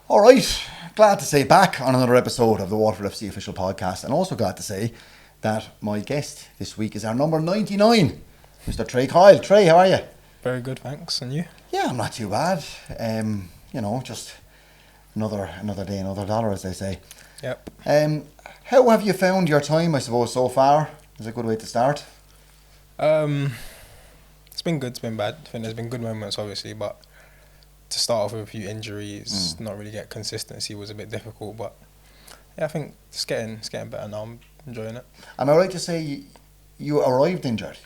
All right, glad to say back on another episode of the Waterford FC Official Podcast, and also glad to say that my guest this week is our number 99, Mr. Trae Coyle. Trae, how are you? Very good, thanks. And you? Yeah, I'm not too bad. Just another day, another dollar, as they say. Yep. How have you found your time, I suppose, so far? Is a good way to start. It's been good, it's been bad. I think there's been good moments, obviously, but to start off with a few injuries, not really get consistency was a bit difficult. But yeah, I think it's getting better now. I'm enjoying it. Am I right to say you arrived injured?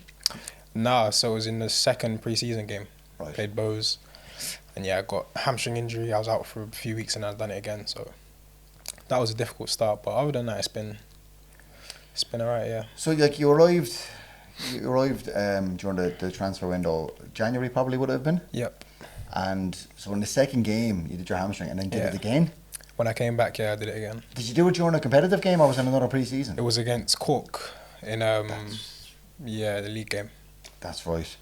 Nah, so it was in the second pre-season game. Right. Played Bose, and yeah, I got a hamstring injury. I was out for a few weeks and I've done it again. So that was a difficult start. But other than that, it's been alright. Yeah. So like you arrived during the transfer window. January probably would have been. Yep. And so in the second game, you did your hamstring and then did Yeah. it again. When I came back, yeah, I did it again. Did you do it during a competitive game or was it another pre-season? It was against Cork in the league game. That's right.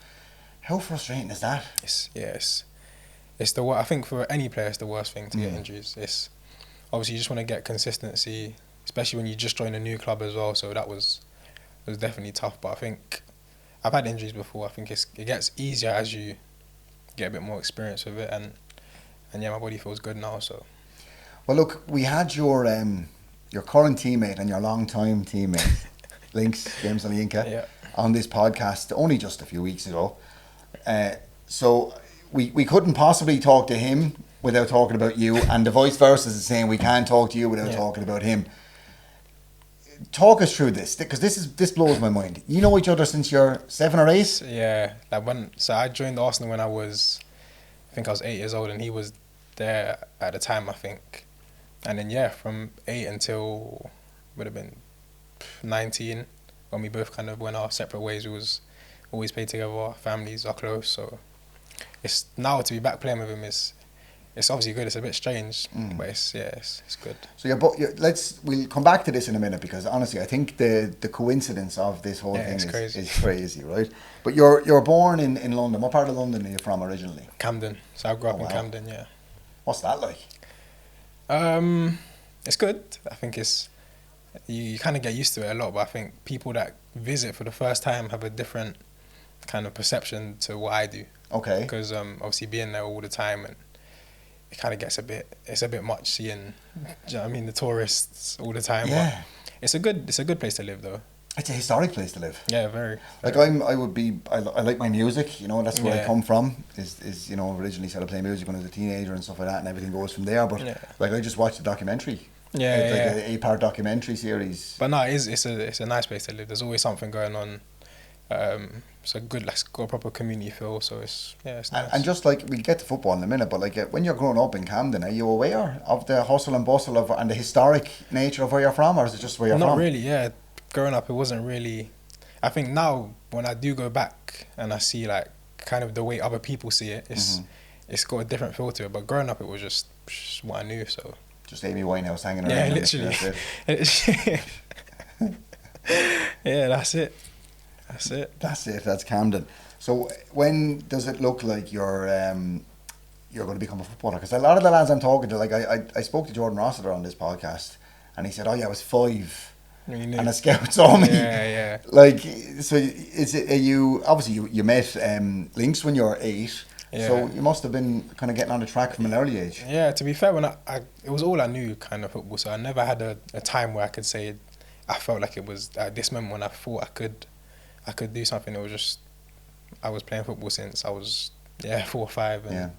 How frustrating is that? It's the I think for any player, it's the worst thing to get injuries. It's obviously you just want to get consistency, especially when you just join a new club as well. So it was definitely tough. But I think I've had injuries before. I think it gets easier as you get a bit more experience with it, and yeah, my body feels good now. So Well, look, we had your current teammate and your long-time teammate, Lynx, James Olayinka, yeah. on this podcast only just a few weeks ago. So we couldn't possibly talk to him without talking about you, and the vice versa is saying we can't talk to you without talking about him. Talk us through this, because this blows my mind. You know each other since you're 7 or 8? Yeah, so I joined Arsenal when I was 8 years old, and he was there at the time, I think. And then from 8 until would have been 19, when we both kind of went our separate ways. We was always played together. Our families are close, so it's now to be back playing with him it's obviously good. It's a bit strange, but it's good. So we'll come back to this in a minute, because honestly, I think the coincidence of this whole thing is crazy, right? But you're born in London. What part of London are you from originally? Camden. So I grew up in Camden. Yeah. What's that like? It's good. I think you kind of get used to it a lot, but I think people that visit for the first time have a different kind of perception to what I do. Okay. Because obviously being there all the time, and it kind of gets it's a bit much seeing, the tourists all the time. Yeah. But it's a good place to live though. It's a historic place to live. Yeah, very. Like I like my music, that's where I come from, is originally started playing music when I was a teenager and stuff like that, and everything goes from there. But like I just watched a documentary. Yeah, it's like an 8-part documentary series. But no, it's a nice place to live. There's always something going on. It's a good, it's got a proper community feel, so it's nice. And just like, we'll get to football in a minute, but like when you're growing up in Camden, are you aware of the hustle and bustle and the historic nature of where you're from, or is it just where you're from? Not really, yeah. Growing up, it wasn't really. I think now when I do go back and I see like kind of the way other people see it, it's got a different feel to it. But growing up, it was just what I knew. So just Amy Winehouse hanging around. Yeah, literally. Yeah, that's it. That's Camden. So when does it look like you're going to become a footballer? Because a lot of the lads I'm talking to, like I spoke to Jordan Rossiter on this podcast, and he said, "Oh yeah, I was 5." And a scout saw me. Yeah. Like, so you met Lynx when you were 8, so you must have been kind of getting on the track from an early age. Yeah, to be fair, when it was all I knew, kind of football, so I never had a time where I could say I felt like it was at this moment when I thought I could do something. It was just, I was playing football since I was 4 or 5, and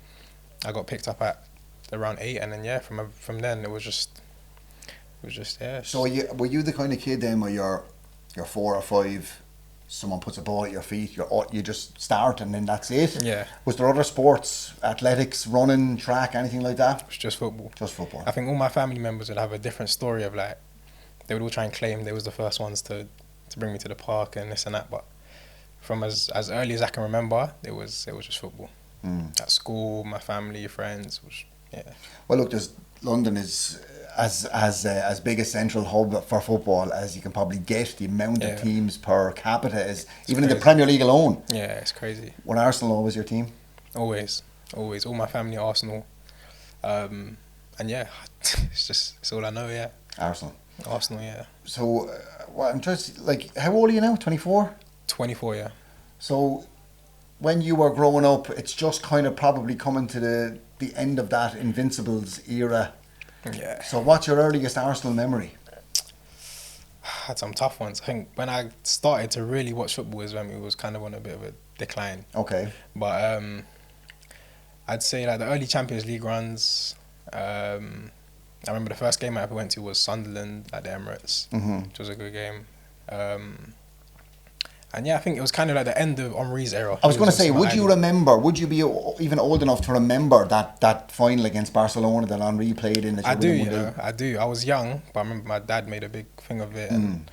I got picked up at around 8, and then from then it was just. So were you the kind of kid then where you're 4 or 5, someone puts a ball at your feet, you just start and then that's it? Yeah. Was there other sports, athletics, running, track, anything like that? It was just football. Just football. I think all my family members would have a different story of like, they would all try and claim they was the first ones to bring me to the park and this and that, but from as early as I can remember, it was just football. At school, my family, friends, Well, look, London is as big a central hub for football as you can probably get. The amount of teams per capita is even crazy. In the Premier League alone. Yeah, it's crazy. Were Arsenal always your team? Always. All my family are Arsenal. And yeah, it's all I know. Yeah, Arsenal. yeah. So, I'm just like, how old are you now? 24. 24. Yeah. So, when you were growing up, it's just kind of probably coming to the end of that Invincibles era. Yeah. So, what's your earliest Arsenal memory? Had some tough ones. I think when I started to really watch football is when it was kind of on a bit of a decline. Okay. But I'd say like the early Champions League runs. I remember the first game I ever went to was Sunderland at the Emirates, which was a good game. And yeah, I think it was kind of like the end of Henri's era. I was going to say, would you be even old enough to remember that final against Barcelona that Henri played in? I do. I was young, but I remember my dad made a big thing of it, and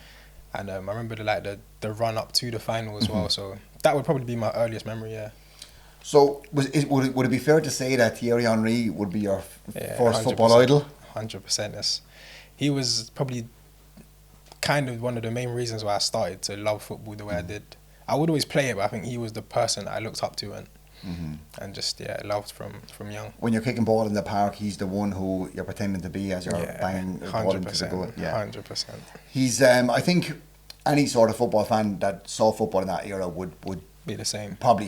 I remember the run up to the final as well. So that would probably be my earliest memory. Yeah. So would it be fair to say that Thierry Henry would be your first 100%, football idol? 100%. He was probably kind of one of the main reasons why I started to love football the way I did. I would always play it, but I think he was the person I looked up to and just loved from young. When you're kicking ball in the park, he's the one who you're pretending to be as you're banging the ball into the goal. 100%. He's I think any sort of football fan that saw football in that era would be the same. Probably,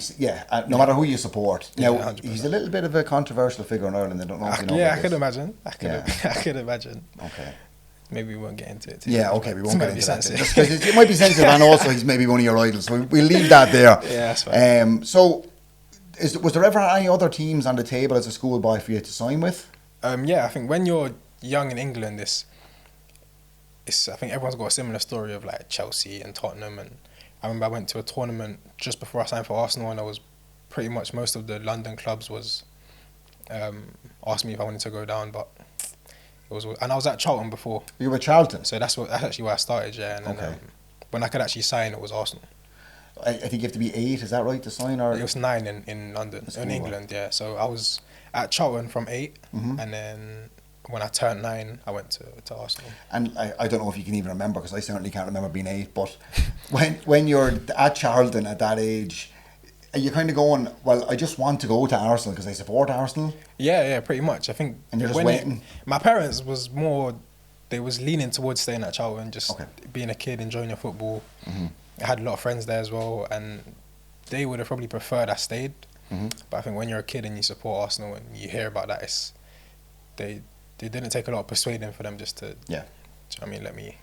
no matter who you support. Now, 100%. he's a little bit of a controversial figure in Ireland. I don't know if you know I could imagine. I could imagine. Okay. Maybe we won't get into it too much, okay, we won't get into that. Just because it might be sensitive, and also he's maybe one of your idols. So we'll leave that there. Yeah, that's fine. So, was there ever any other teams on the table as a schoolboy for you to sign with? I think when you're young in England, I think everyone's got a similar story of like Chelsea and Tottenham. And I remember I went to a tournament just before I signed for Arsenal, and I was pretty much most of the London clubs was asked me if I wanted to go down, but and I was at Charlton before. You were at Charlton? So that's actually where I started, yeah. And then when I could actually sign, it was Arsenal. I think you have to be 8, is that right, to sign? Or? It was 9 in London, in England, yeah. So I was at Charlton from 8, and then when I turned 9, I went to Arsenal. And I don't know if you can even remember, because I certainly can't remember being 8, but when you're at Charlton at that age, are you kind of going, well, I just want to go to Arsenal because I support Arsenal? Yeah, pretty much. I think. And you're just waiting? My parents was more, they was leaning towards staying at Charlton, just being a kid, enjoying your football. I had a lot of friends there as well, and they would have probably preferred I stayed. But I think when you're a kid and you support Arsenal and you hear about that, they didn't take a lot of persuading for them just to, let me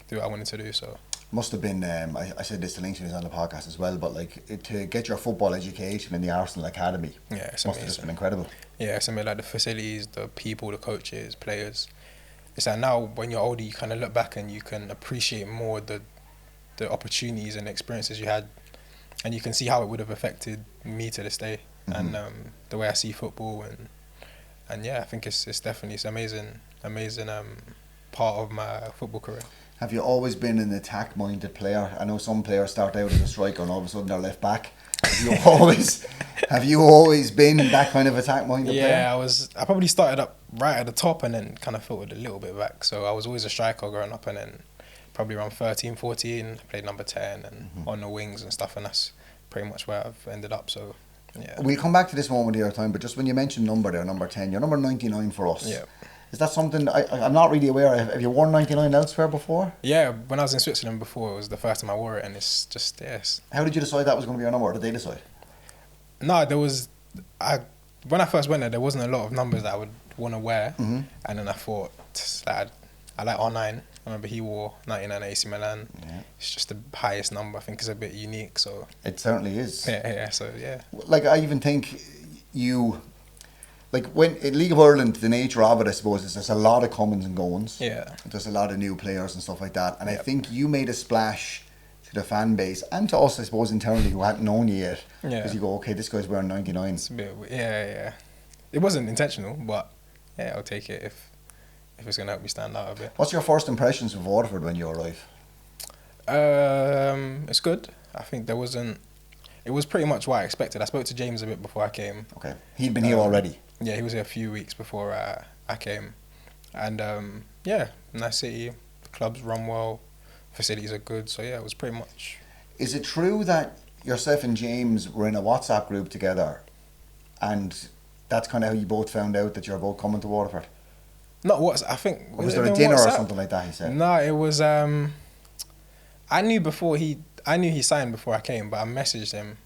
do what I wanted to do. So must have been, I said this to Links when he was on the podcast as well, but to get your football education in the Arsenal Academy, it's must have just been incredible. Yeah, it's amazing, like the facilities, the people, the coaches, players. It's like now when you're older, you kind of look back and you can appreciate more the opportunities and experiences you had, and you can see how it would have affected me to this day, and the way I see football, and I think it's definitely an amazing part of my football career. Have you always been an attack-minded player? I know some players start out as a striker and all of a sudden they're left back. Have you always been that kind of attack-minded player? Yeah, I probably started up right at the top and then kind of filtered a little bit back. So I was always a striker growing up, and then probably around 13, 14, I played number 10 and on the wings and stuff, and that's pretty much where I've ended up. So yeah. We'll come back to this moment of your time, but just when you mentioned number 10, you're number 99 for us. Yeah. Is that something, I'm not really aware, have you worn 99 elsewhere before? Yeah, when I was in Switzerland before, it was the first time I wore it, and it's just, yes. How did you decide that was going to be your number, or did they decide? No, when I first went there wasn't a lot of numbers that I would want to wear, and then I thought, I like R9. I remember he wore 99 at AC Milan. Yeah. It's just the highest number. I think it's a bit unique, so. It certainly is. Yeah, so yeah. Like, I even think when in League of Ireland, the nature of it, I suppose, is there's a lot of comings and goings. Yeah. There's a lot of new players and stuff like that. And I think you made a splash to the fan base and to us, I suppose, internally, who hadn't known you yet. Yeah. Because you go, okay, this guy's wearing 99. It's a bit, yeah. It wasn't intentional, but yeah, I'll take it if it's going to help me stand out a bit. What's your first impressions of Waterford when you arrive? It's good. I think it was pretty much what I expected. I spoke to James a bit before I came. Okay. He'd been here already? Yeah, he was here a few weeks before I came. And nice city, the clubs run well, facilities are good, so yeah, it was pretty much. Is it true that yourself and James were in a WhatsApp group together, and that's kind of how you both found out that you're both coming to Waterford? Not WhatsApp. I think Or was there a dinner or something like that? He said. No, it was. I knew he signed before I came, but I messaged him,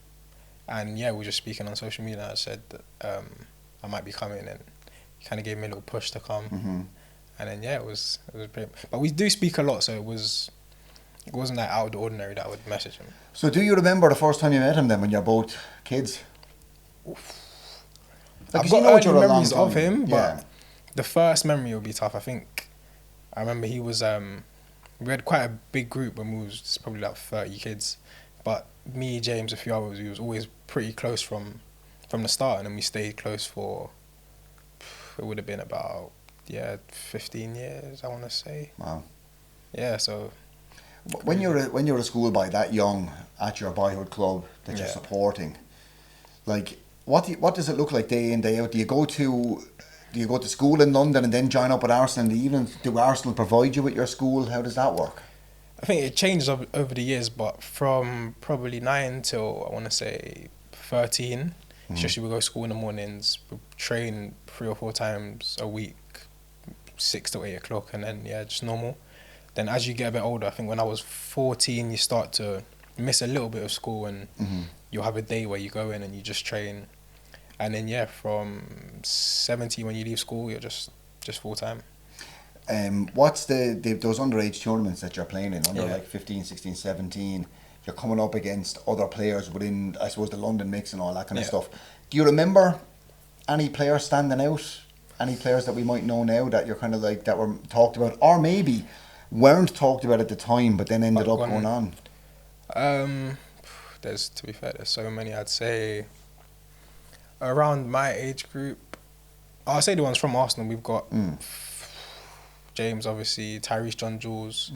and yeah, we were just speaking on social media. I said that, I might be coming, and he kind of gave me a little push to come, and then yeah, it was pretty. But we do speak a lot, so it wasn't that out of the ordinary that I would message him. So do you remember the first time you met him then, when you're both kids? I've got early memories of him, but the first memory will be tough. I think I remember he was. We had quite a big group when we was probably like 30 kids, but me, James, a few others, we was always pretty close from the start, and then we stayed close for. It would have been about 15 years, I want to say. Wow. Yeah, so. When you're a schoolboy that young at your boyhood club that you're supporting, like what does it look like day in, day out? Do you go to school in London and then join up with Arsenal in the evening? Do Arsenal provide you with your school? How does that work? I think it changes over the years, but from probably 9 till I want to say 13, especially we go to school in the mornings, we train 3 or 4 times a week, 6 to 8 o'clock, and then just normal. Then as you get a bit older, I think when I was 14, you start to miss a little bit of school, and you'll have a day where you go in and you just train. And then from 17 when you leave school, you're just full time. What's those underage tournaments that you're playing in, under like 15, 16, 17? You're coming up against other players within, I suppose, the London mix and all that kind of stuff. Do you remember any players standing out? Any players that we might know now that you're kind of like, that were talked about, or maybe weren't talked about at the time but then ended up going on? To be fair, there's so many. I'd say around my age group, I'll say the ones from Arsenal. We've got James, obviously, Tyrese John-Jules,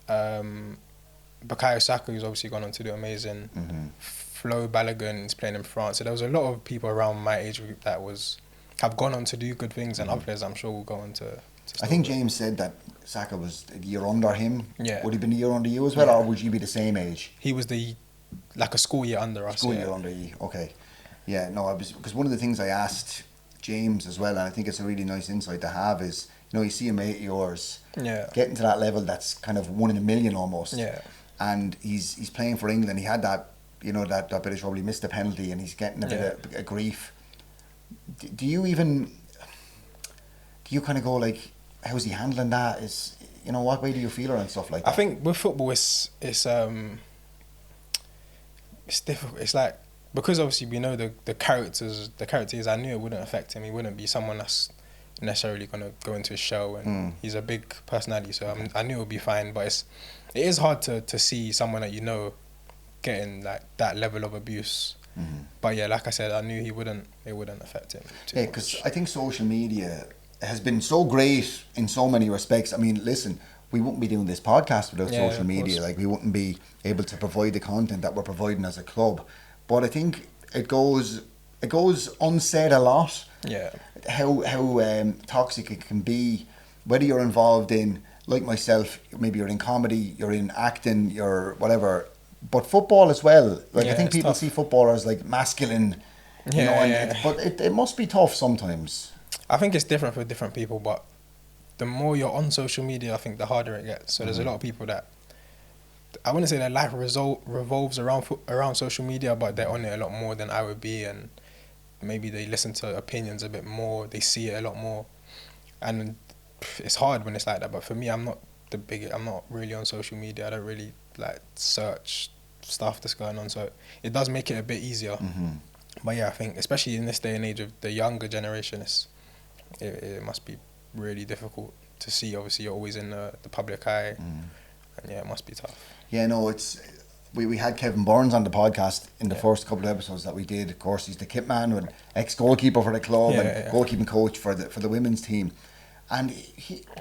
Bukayo Saka, who's obviously gone on to do amazing. Flo Balogun is playing in France. So there was a lot of people around my age group that have gone on to do good things, and other players I'm sure will go on to I think James said that Saka was a year under him. Yeah. Would he been a year under you as well, or would you be the same age? He was like a school year under us. School year under you, okay. Yeah, no, because one of the things I asked James as well, and I think it's a really nice insight to have, is, you see a mate of yours getting to that level that's kind of 1 in a million almost. Yeah. And he's playing for England. He had that, that bit of trouble. He missed the penalty and he's getting a bit of grief. Do you kind of go like, how's he handling that? What way do you feel around stuff like that? I think with football, it's difficult. It's like, because obviously we know the characters. I knew it wouldn't affect him. He wouldn't be someone that's necessarily gonna go into a show, and he's a big personality. So I knew it would be fine. But it is hard to see someone that getting like that level of abuse. But like I said, I knew it wouldn't affect him too much. Because I think social media has been so great in so many respects. I mean, listen, we wouldn't be doing this podcast without social media. Like, we wouldn't be able to provide the content that we're providing as a club. But I think it goes unsaid a lot. Yeah. How toxic it can be, whether you're involved in, like myself, maybe you're in comedy, you're in acting, you're whatever, but football as well. Like, I think people see football as like masculine, but it must be tough sometimes. I think it's different for different people, but the more you're on social media, I think the harder it gets. So there's a lot of people that, I wouldn't say their life revolves around social media, but they're on it a lot more than I would be, and maybe they listen to opinions a bit more, they see it a lot more, and it's hard when it's like that. But for me, I'm not really on social media. I don't really like search stuff that's going on, so it does make it a bit easier. But I think especially in this day and age of the younger generation, it must be really difficult to see. Obviously, you're always in the public eye, and it must be tough. Yeah, no, it's we had Kevin Burns on the podcast in the first couple of episodes that we did. Of course, he's the kit man and ex-goalkeeper for the club and goalkeeping coach for the women's team. And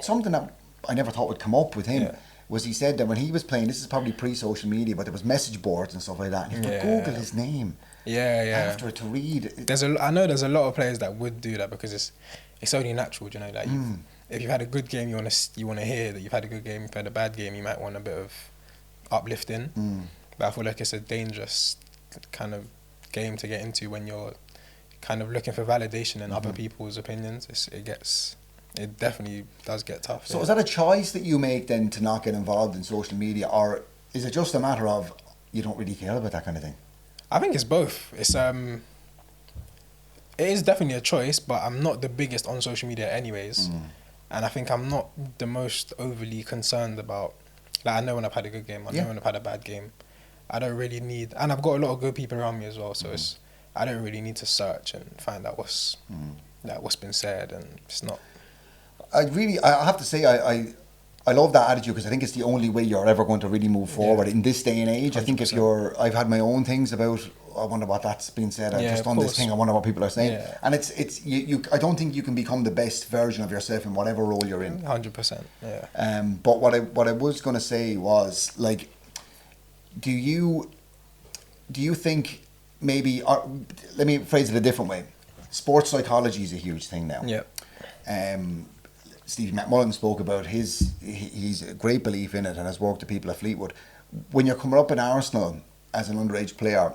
something that I never thought would come up with him was, he said that when he was playing, this is probably pre-social media, but there was message boards and stuff like that, and he would Google his name after to read. I know there's a lot of players that would do that because it's only natural, like if you've had a good game, you want to hear that you've had a good game. If you've had a bad game, you might want a bit of uplifting. But I feel like it's a dangerous kind of game to get into when you're kind of looking for validation in other people's opinions. It gets it definitely does get tough. So is that a choice that you make then to not get involved in social media, or is it just a matter of you don't really care about that kind of thing? I think it's both. It is definitely a choice, but I'm not the biggest on social media anyways. And I think I'm not the most overly concerned about, like, I know when I've had a good game, I know when I've had a bad game. I don't really need, and I've got a lot of good people around me as well, so I don't really need to search and find out what's been said, and it's not. I have to say, I love that attitude, because I think it's the only way you're ever going to really move forward in this day and age. 100%. I think I've had my own things about, I wonder what that's been said. I've just done this thing. I wonder what people are saying. Yeah. And it's you. I don't think you can become the best version of yourself in whatever role you're in. 100%. Yeah. But what I was going to say was, like, do you think maybe, or let me phrase it a different way. Sports psychology is a huge thing now. Yeah. Stevie McMullen spoke about he's a great belief in it and has worked with people at Fleetwood. When you're coming up in Arsenal as an underage player,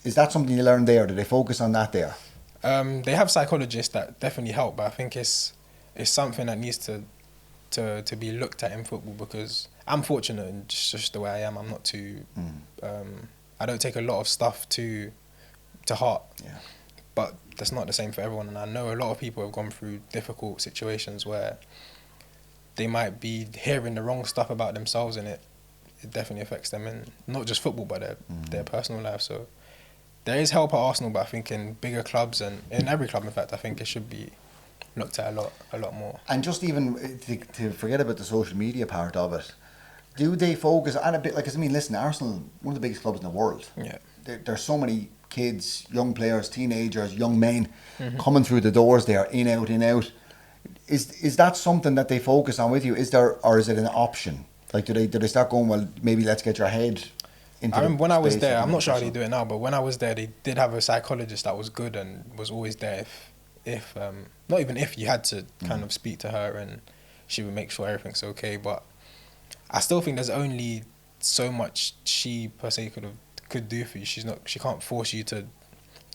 is that something you learned there? Do they focus on that there? They have psychologists that definitely help, but I think it's something that needs to be looked at in football, because I'm fortunate in just the way I am. I'm not too I don't take a lot of stuff to heart. Yeah. But that's not the same for everyone, and I know a lot of people have gone through difficult situations where they might be hearing the wrong stuff about themselves, and it definitely affects them in not just football but their personal life. So there is help at Arsenal, but I think in bigger clubs, and in every club in fact, I think it should be looked at a lot more. And just even to forget about the social media part of it, do they focus on a bit, like, 'cause I mean, listen, Arsenal, one of the biggest clubs in the world. Yeah. There's so many kids, young players, teenagers, young men coming through the doors there, in out. Is that something that they focus on with you? Is there, or is it an option? Like, do they start going, well, maybe let's get your head into, I remember when I was there, I'm not sure how they do it now, but when I was there, they did have a psychologist that was good and was always there if not even if you had to kind of speak to her, and she would make sure everything's okay. But I still think there's only so much she per se could do for you. She can't force you to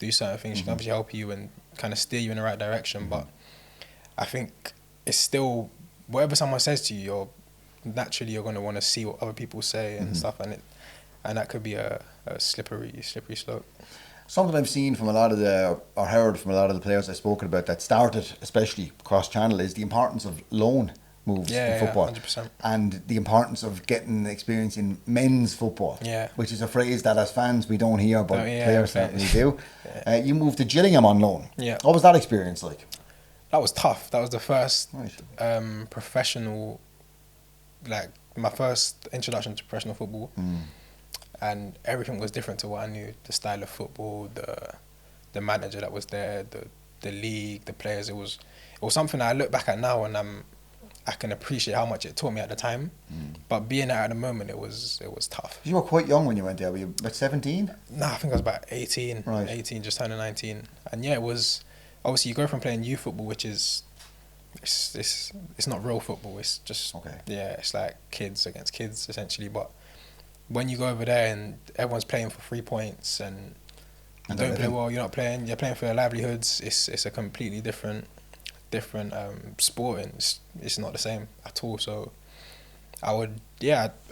do certain things. She can obviously help you and kind of steer you in the right direction, but I think it's still, whatever someone says to you, you're going to want to see what other people say and stuff, and that could be a slippery slope. Something I've seen from a lot of or heard from a lot of the players I've spoken about that started, especially cross-channel, is the importance of loan moves in football. 100%. And the importance of getting experience in men's football, which is a phrase that as fans we don't hear, but players certainly do. You moved to Gillingham on loan. Yeah. What was that experience like? That was tough. That was the first professional, like my first introduction to professional football, and everything was different to what I knew. The style of football, the manager that was there, the league, the players. It was something that I look back at now, and I can appreciate how much it taught me at the time, but being there at the moment, it was tough. You were quite young when you went there. Were you about 17? No, I think I was about 18. Right. 18, just turning 19. And yeah, it was, obviously you go from playing youth football, which is, it's not real football. It's just, it's like kids against kids essentially. But when you go over there and everyone's playing for 3 points and you don't play well, you're playing for their livelihoods. It's a completely different sport, and it's not the same at all. So I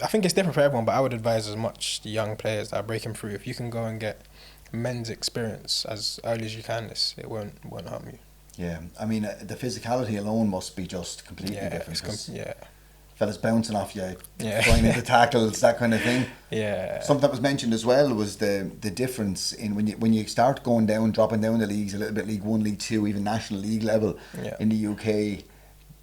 think it's different for everyone, but I would advise as much the young players that are breaking through, if you can go and get men's experience as early as you can, it won't harm you. Yeah, I mean, the physicality alone must be just completely different. Fellas bouncing off you, going into tackles, that kind of thing. Yeah. Something that was mentioned as well was the difference in when you start dropping down the leagues a little bit, League 1, League 2, even National League level in the UK,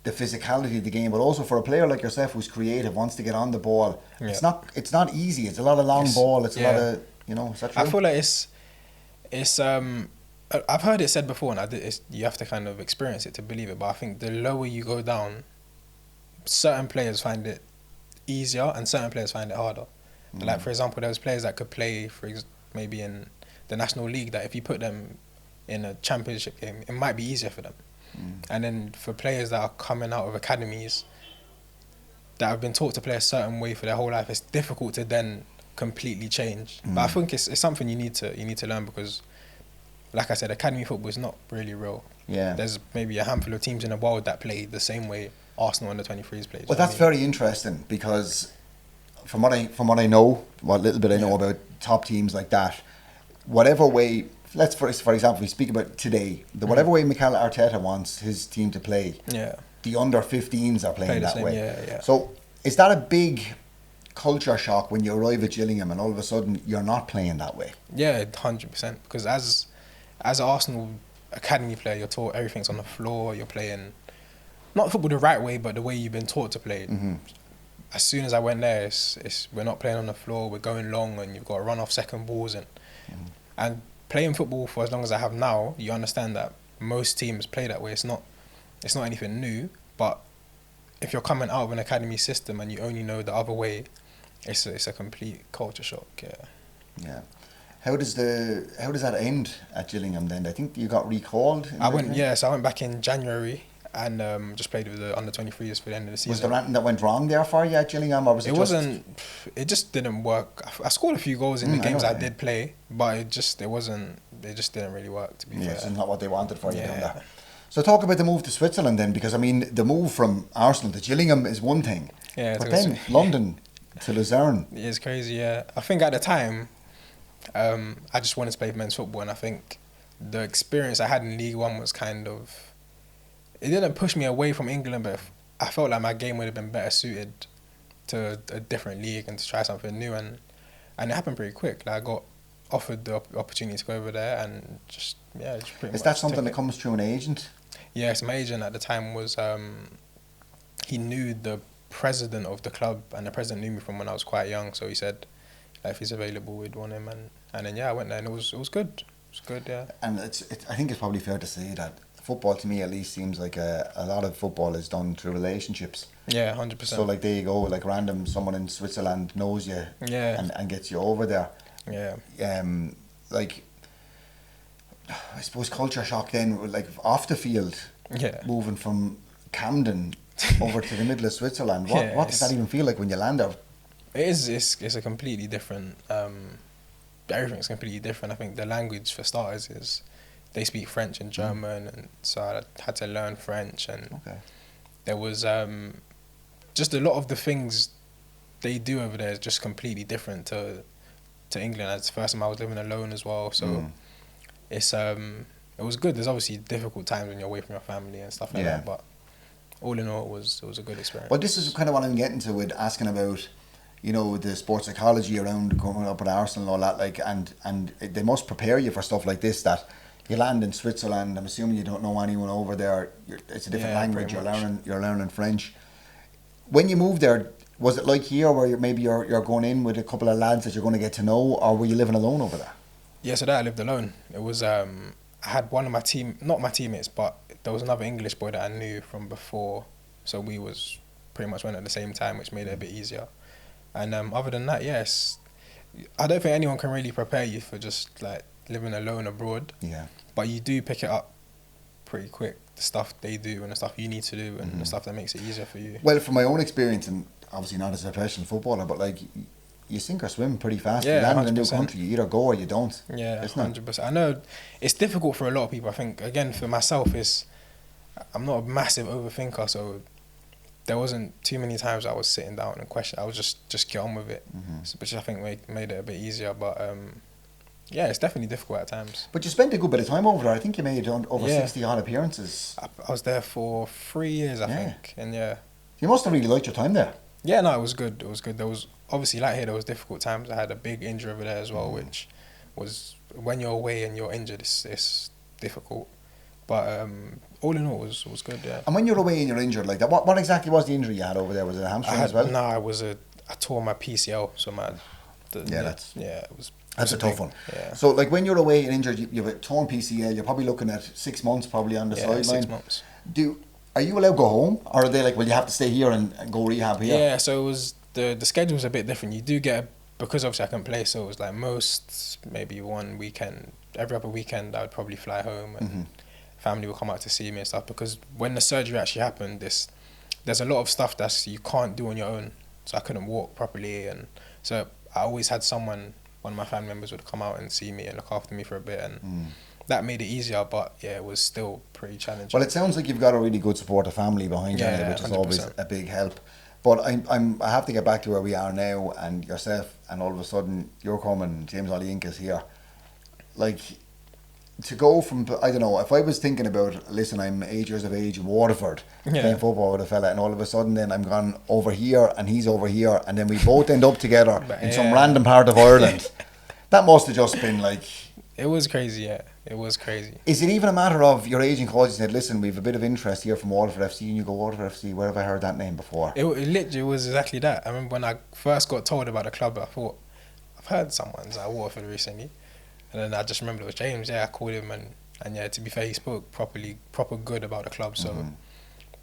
the physicality of the game, but also for a player like yourself who's creative, wants to get on the ball. It's not easy. It's a lot of long ball. It's a lot of, is that true? I feel like it's I've heard it said before, and you have to kind of experience it to believe it. But I think the lower you go down, certain players find it easier and certain players find it harder. Like, for example, there was players that could play maybe in the National League, that if you put them in a championship game, it might be easier for them. And then for players that are coming out of academies that have been taught to play a certain way for their whole life, it's difficult to then completely change. But I think it's something you need to learn, because, like I said, academy football is not really real. Yeah. There's maybe a handful of teams in the world that play the same way Arsenal under 23s play. Well, that's very interesting because from what I know, what little bit I know about top teams like that, whatever way, let's for example, we speak about today, whatever way Mikel Arteta wants his team to play, the under 15s are playing that way. Yeah. So is that a big culture shock when you arrive at Gillingham and all of a sudden you're not playing that way? Yeah, 100%. Because as an Arsenal academy player, you're taught everything's on the floor. You're playing not football the right way, but the way you've been taught to play. Mm-hmm. As soon as I went there, we're not playing on the floor. We're going long, and you've got to run off second balls and playing football for as long as I have now. You understand that most teams play that way. It's not anything new, but if you're coming out of an academy system and you only know the other way, it's a complete culture shock. Yeah. How does that end at Gillingham then? I think you got recalled. I went back in January and just played with the under 23s for the end of the season. Was there anything that went wrong there for you at Gillingham, or was it just didn't work. I scored a few goals in the games I did play, but it just didn't really work, to be fair. It's not what they wanted for you down there. So talk about the move to Switzerland then, because I mean the move from Arsenal to Gillingham is one thing, but then London to Luzerne. It's crazy, yeah. I think at the time, I just wanted to play men's football, and I think the experience I had in League One was kind of, it didn't push me away from England, but I felt like my game would have been better suited to a different league and to try something new, and it happened pretty quick. Like I got offered the opportunity to go over there and just pretty much. Is that something that comes through an agent? Yes, my agent at the time was, he knew the president of the club, and the president knew me from when I was quite young, so he said if he's available we'd want him, and then I went there and it was good. It was good, yeah. And I think it's probably fair to say that football, to me at least, seems like a lot of football is done through relationships. Yeah, 100%. So like there you go, like someone in Switzerland knows you and gets you over there. Yeah. Like I suppose culture shock then, like off the field, moving from Camden over to the middle of Switzerland. What does that even feel like when you land there? It's a completely different. Everything's completely different. I think the language for starters is they speak French and German, and so I had to learn French, and there was just a lot of the things they do over there is just completely different to England. It's the first time I was living alone as well, so it was good. There's obviously difficult times when you're away from your family and stuff like that, but all in all, it was a good experience. Well, this is kind of what I'm getting to with asking about, you know, the sports psychology around growing up at Arsenal and all that, like, and they must prepare you for stuff like this, that you land in Switzerland, I'm assuming you don't know anyone over there, it's a different language, you're learning French. When you moved there, was it like here where you're going in with a couple of lads that you're going to get to know, or were you living alone over there? Yeah, so there I lived alone. It was, I had one of my not my teammates, but there was another English boy that I knew from before, so we was pretty much went at the same time, which made it a bit easier. And other than that, yes, I don't think anyone can really prepare you for just like living alone abroad. Yeah. But you do pick it up pretty quick, the stuff they do and the stuff you need to do and the stuff that makes it easier for you. Well, from my own experience, and obviously not as a professional footballer, but like you sink or swim pretty fast. Yeah, you land 100%. in a new country, you either go or you don't. Yeah, 100%. I know it's difficult for a lot of people. I think, again, for myself, I'm not a massive overthinker, so there wasn't too many times I was sitting down and question. I was just get on with it, which I think made it a bit easier. But yeah, it's definitely difficult at times. But you spent a good bit of time over there. I think you made over 60 odd appearances. I was there for 3 years, I think, and you must have really liked your time there. Yeah, no, it was good. It was good. There was obviously, like here, there was difficult times. I had a big injury over there as well, which was when you're away and you're injured, it's difficult. But all in all, it was good, yeah. And when you're away and you're injured like that, what exactly was the injury you had over there? Was it a hamstring as well? No, I tore my PCL, so That's a tough one. Yeah. So, like, when you're away and injured, you have a torn PCL, you're probably looking at 6 months probably on the sideline. 6 months. Are you allowed to go home? Or are they like, well, you have to stay here and go rehab here? Yeah, so it was, the schedule was a bit different. You do get, because obviously I couldn't play, so it was like maybe one weekend, every other weekend I would probably fly home and family would come out to see me and stuff, because when the surgery actually happened, there's a lot of stuff that you can't do on your own. So I couldn't walk properly, and so I always had one of my family members would come out and see me and look after me for a bit, and that made it easier, but yeah, it was still pretty challenging. Well, it sounds like you've got a really good supportive family behind you, Yeah, which is 100%. always a big help. But I have to get back to where we are now, and yourself, and all of a sudden you're coming. James Olyinka's here, like. To go from, I don't know, if I was thinking about, listen, I'm 8 years of age in Waterford, playing football with a fella, and all of a sudden then I'm gone over here and he's over here, and then we both end up together in some random part of Ireland. That must have just been like... It was crazy, yeah. It was crazy. Is it even a matter of your agent calls you and said, listen, we have a bit of interest here from Waterford FC, and you go, Waterford FC, where have I heard that name before? It literally was exactly that. I remember when I first got told about the club, I thought, I've heard someone's at Waterford recently. And then I just remember it was James. Yeah, I called him, and yeah, to be fair, he spoke proper good about the club. So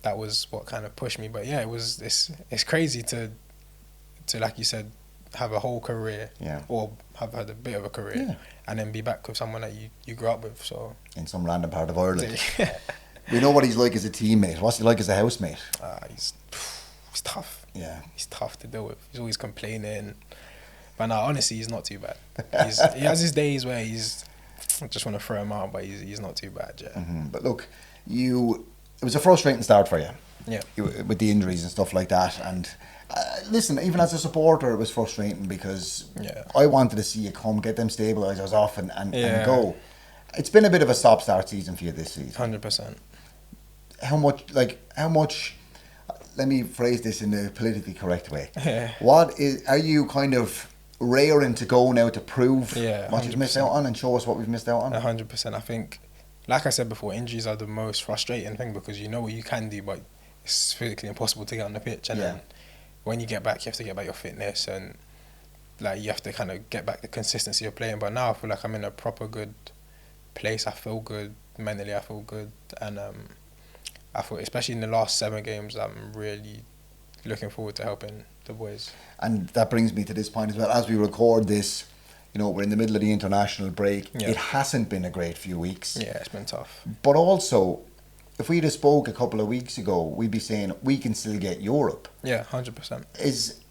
that was what kind of pushed me. But yeah, it's crazy to like you said, have a whole career, or have had a bit of a career, and then be back with someone that you grew up with. So in some random part of Ireland. We know what he's like as a teammate. What's he like as a housemate? He's tough. Yeah, he's tough to deal with. He's always complaining. But no, honestly, he's not too bad. He has his days where I just want to throw him out, but he's not too bad, yeah. But look, it was a frustrating start for you. Yeah. With the injuries and stuff like that. And listen, even as a supporter, it was frustrating because I wanted to see you come, get them stabilisers off and go. It's been a bit of a stop-start season for you this season. 100%. How much, let me phrase this in a politically correct way. Are you kind of raring to go now to prove what you've missed out on and show us what we've missed out on? 100%. I think, like I said before, injuries are the most frustrating thing because you know what you can do, but it's physically impossible to get on the pitch. And then when you get back, you have to get back your fitness and like you have to kind of get back the consistency of playing. But now I feel like I'm in a proper good place. I feel good mentally. I feel good, and I feel, especially in the last 7 games, I'm really looking forward to helping the boys. And that brings me to this point as well. As we record this, we're in the middle of the international break. It hasn't been a great few weeks. Yeah, it's been tough. But also, if we'd have spoke a couple of weeks ago, we'd be saying we can still get Europe. Yeah, 100%. Is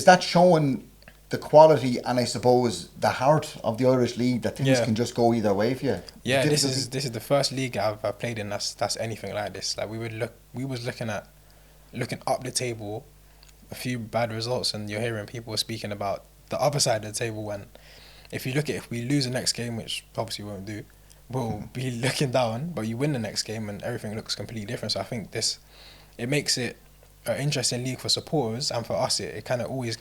that showing the quality and I suppose the heart of the Irish league that things can just go either way for you? Yeah, this is the first league I've played in that's anything like this. Like we was looking up the table, a few bad results, and you're hearing people speaking about the other side of the table. When if we lose the next game, which obviously we won't do, we'll be looking down. But you win the next game and everything looks completely different. So I think it makes it an interesting league for supporters, and for us it kind of always,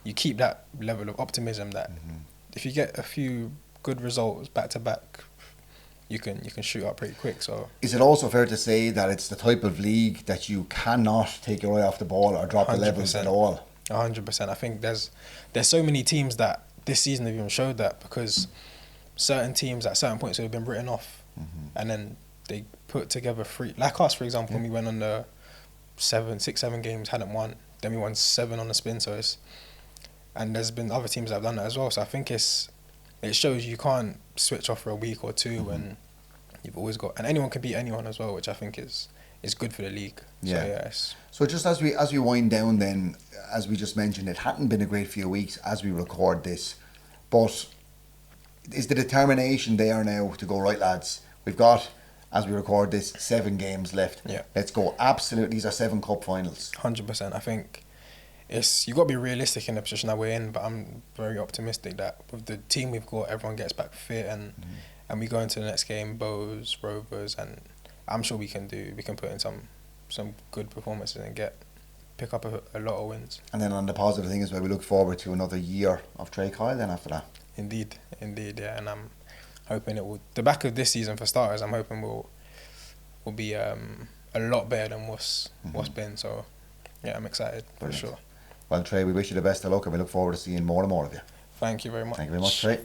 you keep that level of optimism that if you get a few good results back to back, you can shoot up pretty quick. So is it also fair to say that it's the type of league that you cannot take your eye off the ball or drop 100%. The levels at all? 100%. I think there's so many teams that this season have even showed that, because certain teams at certain points have been written off, and then they put together 3, like us for example, when we went on the 7 games, hadn't won, then we won 7 on the spin. So and there's been other teams that have done that as well. So I think it shows you can't switch off for a week or two, and you've always got, and anyone can beat anyone as well, which I think is good for the league. So just as we wind down then, as we just mentioned, it hadn't been a great few weeks as we record this, but is the determination there now to go, right lads, we've got, as we record this, 7 games left. Let's go. Absolutely, these are 7 cup finals. 100%. I think you've got to be realistic in the position that we're in, but I'm very optimistic that with the team we've got, everyone gets back fit and we go into the next game, Bows, Rovers, and I'm sure we can put in some good performances and pick up a lot of wins. And then on the positive thing is where we look forward to another year of Trae Coyle then after that. Indeed, yeah, and I'm hoping it will, the back of this season for starters, I'm hoping will be a lot better than what's been. So yeah, I'm excited. Brilliant. For sure. Well, Trae, we wish you the best of luck and we look forward to seeing more and more of you. Thank you very much. Thank you very much, Trae.